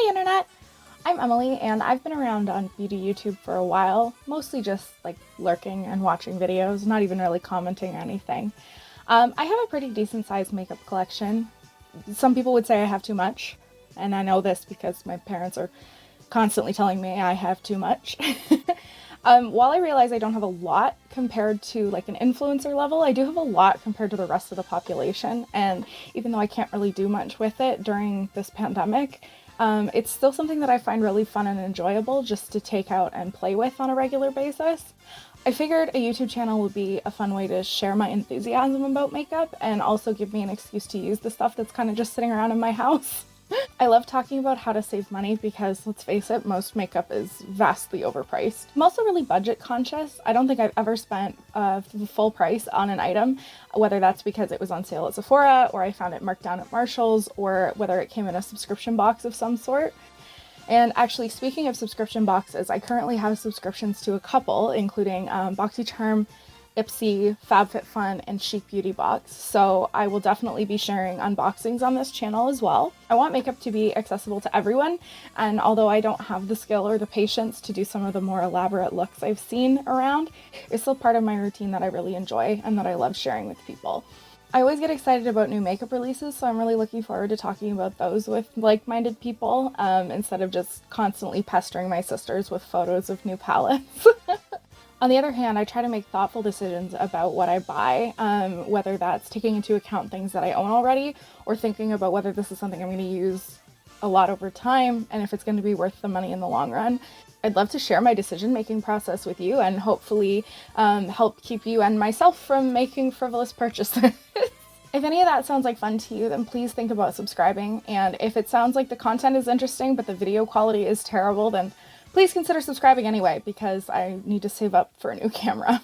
Hi Internet! I'm Emily and I've been around on beauty YouTube for a while, mostly just like lurking and watching videos, not even really commenting or anything. I have a pretty decent sized makeup collection. Some people would say I have too much, and I know this because my parents are constantly telling me I have too much. While I realize I don't have a lot compared to like an influencer level, I do have a lot compared to the rest of the population. And even though I can't really do much with it during this pandemic, it's still something that I find really fun and enjoyable just to take out and play with on a regular basis. I figured a YouTube channel would be a fun way to share my enthusiasm about makeup and also give me an excuse to use the stuff that's kind of just sitting around in my house. I love talking about how to save money because, let's face it, most makeup is vastly overpriced. I'm also really budget conscious. I don't think I've ever spent the full price on an item, whether that's because it was on sale at Sephora or I found it marked down at Marshall's or whether it came in a subscription box of some sort. And actually, speaking of subscription boxes, I currently have subscriptions to a couple, including BoxyCharm, Ipsy, FabFitFun, and Chic Beauty Box, so I will definitely be sharing unboxings on this channel as well. I want makeup to be accessible to everyone, and although I don't have the skill or the patience to do some of the more elaborate looks I've seen around, it's still part of my routine that I really enjoy and that I love sharing with people. I always get excited about new makeup releases, so I'm really looking forward to talking about those with like-minded people, instead of just constantly pestering my sisters with photos of new palettes. On the other hand, I try to make thoughtful decisions about what I buy, whether that's taking into account things that I own already or thinking about whether this is something I'm going to use a lot over time and if it's going to be worth the money in the long run. I'd love to share my decision-making process with you and hopefully help keep you and myself from making frivolous purchases. If any of that sounds like fun to you, then please think about subscribing. And if it sounds like the content is interesting but the video quality is terrible, then please consider subscribing anyway, because I need to save up for a new camera.